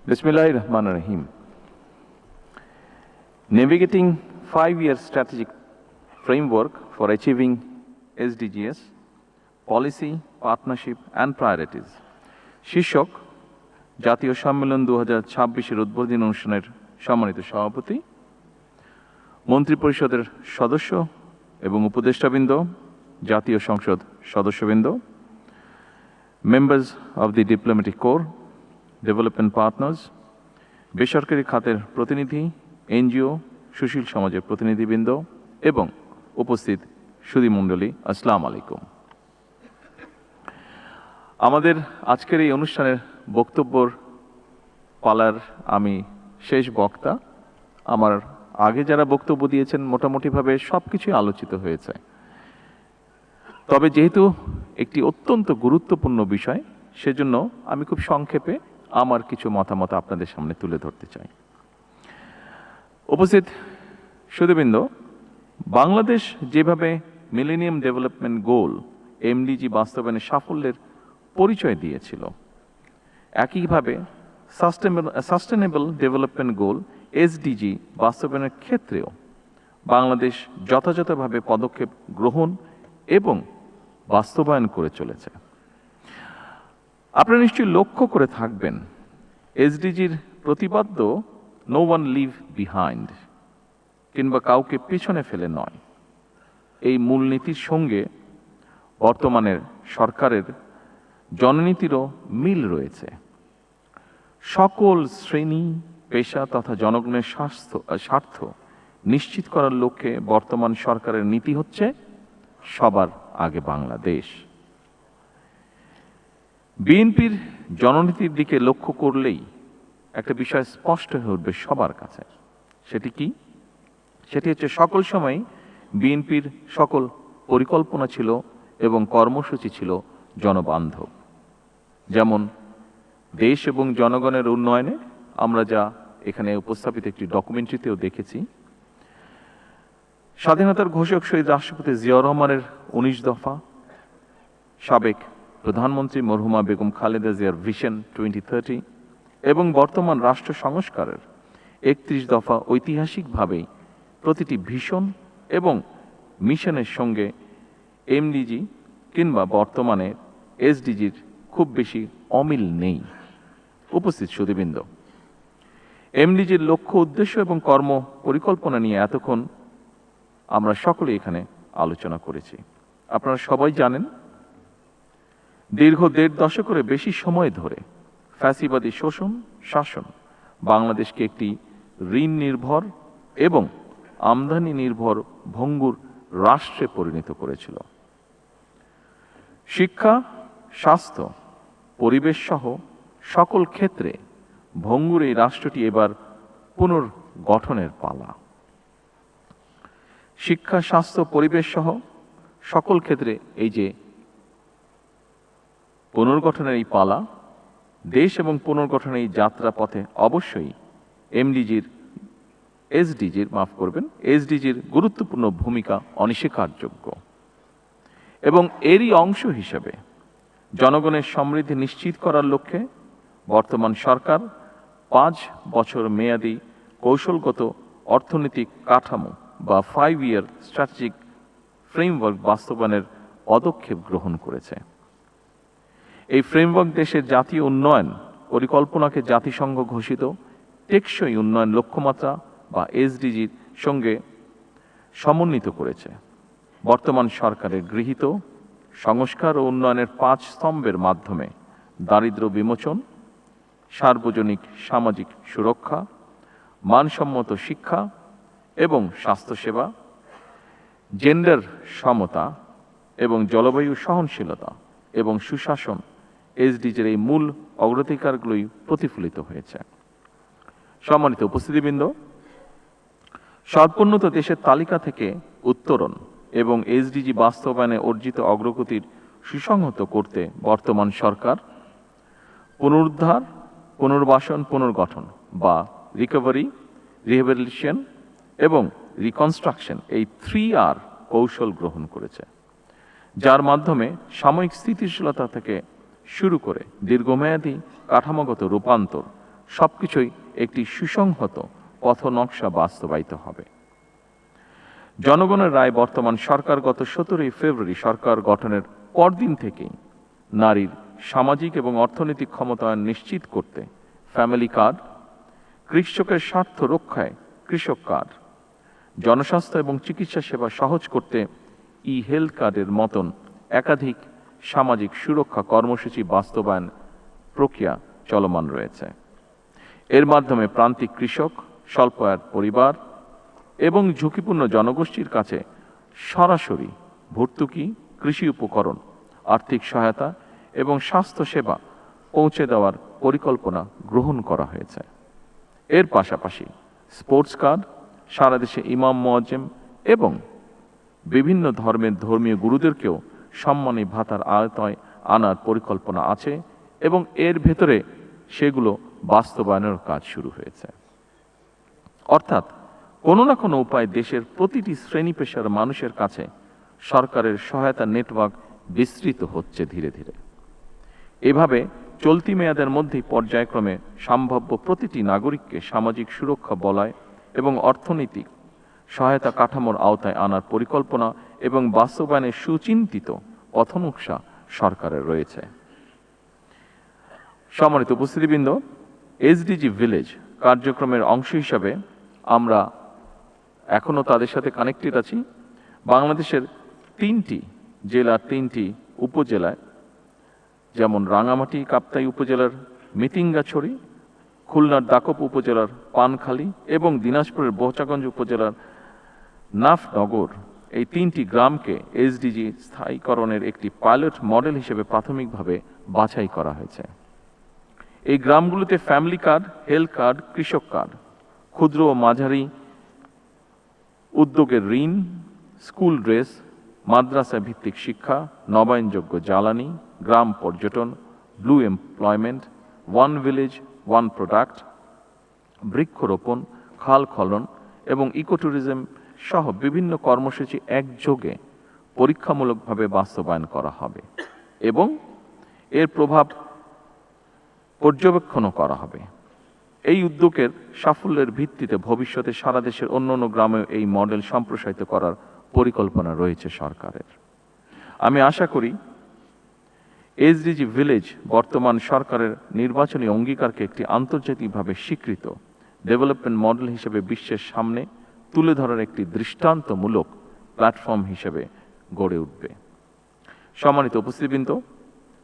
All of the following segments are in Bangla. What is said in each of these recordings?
Bismillahirrahmanirrahim. Navigating 5-year strategic framework for achieving SDGs, policy, partnership and priorities. শীর্ষক জাতীয় সম্মেলন 2026-এর উদ্বোধনী অনুষ্ঠানের সম্মানিত সভাপতি, মন্ত্রী পরিষদের সদস্য এবং উপদেষ্টাবৃন্দ, জাতীয় সংসদ সদস্যবৃন্দ, members of the diplomatic corps, development partners, বেসরকারি খাতের প্রতিনিধি, এনজিও, সুশীল সমাজের প্রতিনিধিবৃন্দ এবং উপস্থিত সুধীমণ্ডলী, আসসালামু আলাইকুম। আমাদের আজকের এই অনুষ্ঠানের বক্তব্যর পালার আমি শেষ বক্তা। আমার আগে যারা বক্তব্য দিয়েছেন মোটামুটিভাবে সব কিছুই আলোচিত হয়েছে, তবে যেহেতু একটি অত্যন্ত গুরুত্বপূর্ণ বিষয়, সেজন্য আমি খুব সংক্ষেপে আমার কিছু মতামত আপনাদের সামনে তুলে ধরতে চাই। উপস্থিত সুধীবৃন্দ, বাংলাদেশ যেভাবে মিলেনিয়াম ডেভেলপমেন্ট গোল এমডিজি বাস্তবায়নের সাফল্যের পরিচয় দিয়েছিল, একইভাবে সাস্টেনেবল ডেভেলপমেন্ট গোল এসডিজি বাস্তবায়নের ক্ষেত্রেও বাংলাদেশ যথাযথভাবে পদক্ষেপ গ্রহণ এবং বাস্তবায়ন করে চলেছে। আপনারা নিশ্চয়ই লক্ষ্য করে থাকবেন, এসডিজির প্রতিপাদ্য নো ওয়ান লিভ বিহাইন্ড, কিংবা কাউকে পিছনে ফেলে নয়। এই মূলনীতির সঙ্গে বর্তমানের সরকারের জননীতিরও মিল রয়েছে। সকল শ্রেণী, পেশা তথা জনগণের স্বার্থ নিশ্চিত করার লক্ষ্যে বর্তমান সরকারের নীতি হচ্ছে সবার আগে বাংলাদেশ। বিএনপির জননীতির দিকে লক্ষ্য করলেই একটা বিষয় স্পষ্ট হয়ে উঠবে সবার কাছে। সেটি কি? সেটি হচ্ছে সকল সময় বিএনপির সকল পরিকল্পনা ছিল এবং কর্মসূচি ছিল জনবান্ধব। যেমন দেশ এবং জনগণের উন্নয়নে আমরা যা এখানে উপস্থাপিত একটি ডকুমেন্টারিতেও দেখেছি, স্বাধীনতার ঘোষক শহীদ রাষ্ট্রপতি জিয়াউর রহমানের 19 দফা, সাবেক প্রধানমন্ত্রী মরহুমা বেগম খালেদা জিয়ার ভিশন 2030 এবং বর্তমান রাষ্ট্র সংস্কারের 31 দফা ঐতিহাসিকভাবেই প্রতিটি ভিশন এবং মিশনের সঙ্গে এমডিজি কিংবা বর্তমানে এসডিজির খুব বেশি অমিল নেই। উপস্থিত সুধীবৃন্দ, এমডিজির লক্ষ্য, উদ্দেশ্য এবং কর্ম পরিকল্পনা নিয়ে এতক্ষণ আমরা সকলে এখানে আলোচনা করেছি। আপনারা সবাই জানেন, দীর্ঘ 1.5 দশকের বেশি সময় ধরে ফ্যাসিবাদী শাসন বাংলাদেশকে একটি ঋণ নির্ভর এবং আমদানি নির্ভর ভঙ্গুর রাষ্ট্রে পরিণত করেছিল। শিক্ষা, স্বাস্থ্য, পরিবেশ সহ সকল ক্ষেত্রে ভঙ্গুর এই রাষ্ট্রটি এবার পুনর্গঠনের পালা। শিক্ষা, স্বাস্থ্য, পরিবেশ সহ সকল ক্ষেত্রে এই যে পুনর্গঠনের এই পালা, দেশ এবং পুনর্গঠনের এই যাত্রা পথে অবশ্যই এসডিজির গুরুত্বপূর্ণ ভূমিকা অনস্বীকারযোগ্য। এবং এরই অংশ হিসেবে জনগণের সমৃদ্ধি নিশ্চিত করার লক্ষ্যে বর্তমান সরকার 5 বছর মেয়াদী কৌশলগত অর্থনৈতিক কাঠামো বা 5-year স্ট্র্যাটেজিক ফ্রেমওয়ার্ক বাস্তবায়নের পদক্ষেপ গ্রহণ করেছে। এই ফ্রেমওয়ার্ক দেশের জাতীয় উন্নয়ন পরিকল্পনাকে জাতিসংঘ ঘোষিত টেকসই উন্নয়ন লক্ষ্যমাত্রা বা এসডিজির সঙ্গে সমন্বিত করেছে। বর্তমান সরকারের গৃহীত সংস্কার ও উন্নয়নের 5 স্তম্ভের মাধ্যমে দারিদ্র্য বিমোচন, সার্বজনিক সামাজিক সুরক্ষা, মানসম্মত শিক্ষা এবং স্বাস্থ্যসেবা, জেন্ডার সমতা এবং জলবায়ু সহনশীলতা এবং সুশাসন এসডিজির এই মূল অগ্রাধিকারগুলোই প্রতিফলিত হয়েছে। সম্মানিত উপস্থিতিবৃন্দ, স্বল্পোন্নত দেশের তালিকা থেকে উত্তরণ এবং এসডিজি বাস্তবায়নে অর্জিত অগ্রগতির সুসংহত করতে বর্তমান সরকার পুনরুদ্ধার, পুনর্বাসন, পুনর্গঠন বা রিকভারি, রিহ্যাবিলিটেশন এবং রিকনস্ট্রাকশন এই 3R কৌশল গ্রহণ করেছে, যার মাধ্যমে সাময়িক স্থিতিশীলতা থেকে শুরু করে দীর্ঘমেয়াদী কাঠামোগত রূপান্তর সবকিছুই একটি সুসংহত পথনকশা বাস্তবায়িত হবে। জনগণের রায় বর্তমান সরকার গত 17 ফেব্রুয়ারি সরকার গঠনের পরদিন থেকেই নারীর সামাজিক এবং অর্থনৈতিক ক্ষমতায়ন নিশ্চিত করতে ফ্যামিলি কার্ড, কৃষকের স্বার্থ রক্ষায় কৃষক কার্ড, জনস্বাস্থ্য এবং চিকিৎসা সেবা সহজ করতে ই হেলথ কার্ডের মতন একাধিক সামাজিক সুরক্ষা কর্মসূচি বাস্তবায়ন প্রক্রিয়া চলমান রয়েছে। এর মাধ্যমে প্রান্তিক কৃষক, স্বল্প আয়ের পরিবার এবং ঝুঁকিপূর্ণ জনগোষ্ঠীর কাছে সরাসরি ভর্তুকি, কৃষি উপকরণ, আর্থিক সহায়তা এবং স্বাস্থ্য সেবা পৌঁছে দেওয়ার পরিকল্পনা গ্রহণ করা হয়েছে। এর পাশাপাশি স্পোর্টস কার্ড, সারা দেশে ইমাম মুয়াজ্জিম এবং বিভিন্ন ধর্মের ধর্মীয় গুরুদেরকেও সম্মানী ভাতার আওতায় আনার পরিকল্পনা আছে এবং এর ভেতরে সেগুলো বাস্তবায়নের কাজ শুরু হয়েছে। অর্থাৎ কোনো না কোনো উপায় দেশের প্রতিটি শ্রেণী পেশার মানুষের কাছে সরকারের সহায়তা নেটওয়ার্ক বিস্তৃত হচ্ছে ধীরে ধীরে। এভাবে চলতি মেয়াদের মধ্যেই পর্যায়ক্রমে সম্ভাব্য প্রতিটি নাগরিককে সামাজিক সুরক্ষা বলয় এবং অর্থনৈতিক সহায়তা কাঠামোর আওতায় আনার পরিকল্পনা এবং বাস্তবায়নের সুচিন্তিত পথনকশা সরকারের রয়েছে। সম্মানিত উপস্থিতিবৃন্দ, এসডিজি ভিলেজ কার্যক্রমের অংশ হিসাবে আমরা এখনো তাদের সাথে কানেক্টেড আছি। বাংলাদেশের 3টি জেলার 3টি উপজেলায়, যেমন রাঙামাটি কাপ্তাই উপজেলার মিতিঙ্গাছড়ি, খুলনার দাকপ উপজেলার পানখালী এবং দিনাজপুরের বোচাগঞ্জ উপজেলার নাফনগর, এই 3টি গ্রামকে এসডিজি স্থায়ীকরণের একটি পাইলট মডেল হিসেবে প্রাথমিকভাবে বাছাই করা হয়েছে। এই গ্রামগুলোতে ফ্যামিলি কার্ড, হেলথ কার্ড, কৃষক কার্ড, ক্ষুদ্র ও মাঝারি উদ্যোগের ঋণ, স্কুল ড্রেস, মাদ্রাসা ভিত্তিক শিক্ষা, নবায়নযোগ্য জ্বালানি, গ্রাম পর্যটন, blue employment, one village one product, বৃক্ষরোপণ, খাল খনন এবং ইকো ট্যুরিজম সহ বিভিন্ন কর্মসূচি একযোগে পরীক্ষামূলকভাবে বাস্তবায়ন করা হবে এবং এর প্রভাব পর্যবেক্ষণও করা হবে। এই উদ্যোগের সাফল্যের ভিত্তিতে ভবিষ্যতে সারা দেশের অন্যান্য গ্রামেও এই মডেল সম্প্রসারিত করার পরিকল্পনা রয়েছে সরকারের। আমি আশা করি এসডিজি ভিলেজ বর্তমান সরকারের নির্বাচনী অঙ্গীকারকে একটি আন্তর্জাতিকভাবে স্বীকৃত ডেভেলপমেন্ট মডেল হিসেবে বিশ্বের সামনে তুলে ধরার একটি দৃষ্টান্তমূলক প্ল্যাটফর্ম হিসেবে গড়ে উঠবে। সম্মানিত উপস্থিতিবৃন্দ,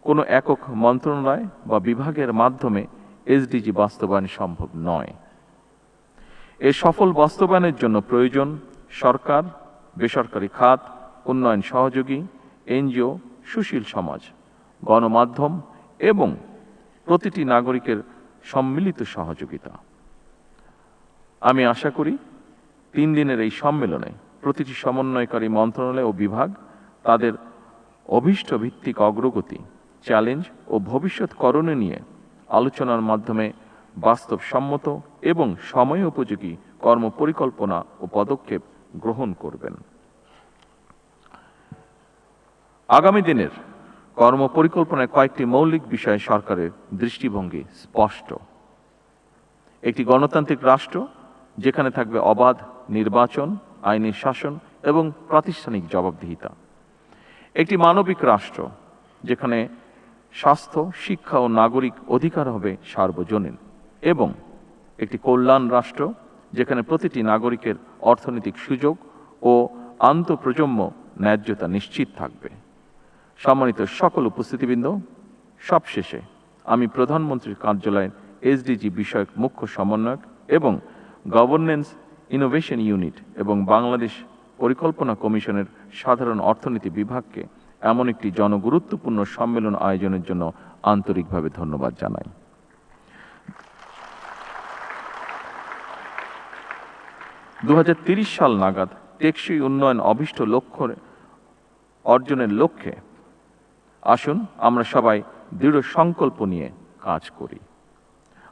কোনো একক মন্ত্রণালয় বা বিভাগের মাধ্যমে এসডিজি বাস্তবায়ন সম্ভব নয়। এর সফল বাস্তবায়নের জন্য প্রয়োজন সরকার, বেসরকারি খাত, উন্নয়ন সহযোগী, এনজিও, সুশীল সমাজ, গণমাধ্যম এবং প্রতিটি নাগরিকের সম্মিলিত সহযোগিতা। আমি আশা করি 3 দিনের এই সম্মেলনে প্রতিটি সমন্বয়কারী মন্ত্রণালয় ও বিভাগ তাদের অভীষ্ট ভিত্তিক অগ্রগতি, চ্যালেঞ্জ ও ভবিষ্যৎ করণীয় নিয়ে আলোচনার মাধ্যমে বাস্তবসম্মত এবং সময় উপযোগী কর্মপরিকল্পনা ও পদক্ষেপ গ্রহণ করবেন। আগামী দিনের কর্মপরিকল্পনায় কয়েকটি মৌলিক বিষয়ে সরকারের দৃষ্টিভঙ্গি স্পষ্ট। একটি গণতান্ত্রিক রাষ্ট্র যেখানে থাকবে অবাধ নির্বাচন, আইনি শাসন এবং প্রাতিষ্ঠানিক জবাবদিহিতা। একটি মানবিক রাষ্ট্র যেখানে স্বাস্থ্য, শিক্ষা ও নাগরিক অধিকার হবে সার্বজনীন এবং একটি কল্যাণ রাষ্ট্র যেখানে প্রতিটি নাগরিকের অর্থনৈতিক সুযোগ ও আন্তঃপ্রজন্ম ন্যায্যতা নিশ্চিত থাকবে। সম্মানিত সকল উপস্থিতিবৃন্দ, সবশেষে আমি প্রধানমন্ত্রীর কার্যালয়ের এসডিজি বিষয়ক মুখ্য সমন্বয়ক এবং গভর্নেন্স ইনোভেশন ইউনিট এবং বাংলাদেশ পরিকল্পনা কমিশনের সাধারণ অর্থনীতি বিভাগকে এমন একটি জনগুরুত্বপূর্ণ সম্মেলন আয়োজনের জন্য আন্তরিকভাবে ধন্যবাদ জানাই। 2030 সাল নাগাদ টেকসই উন্নয়ন অভীষ্ট লক্ষ্য অর্জনের লক্ষ্যে আসুন আমরা সবাই দৃঢ় সংকল্প নিয়ে কাজ করি।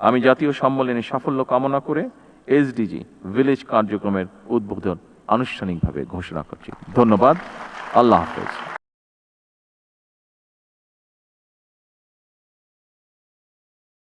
আমি জাতীয় সম্মেলনে সাফল্য কামনা করে এসডিজি ভিলেজ কার্যক্রমের উদ্বোধন আনুষ্ঠানিকভাবে ঘোষণা করছি। ধন্যবাদ। আল্লাহ হাফেজ।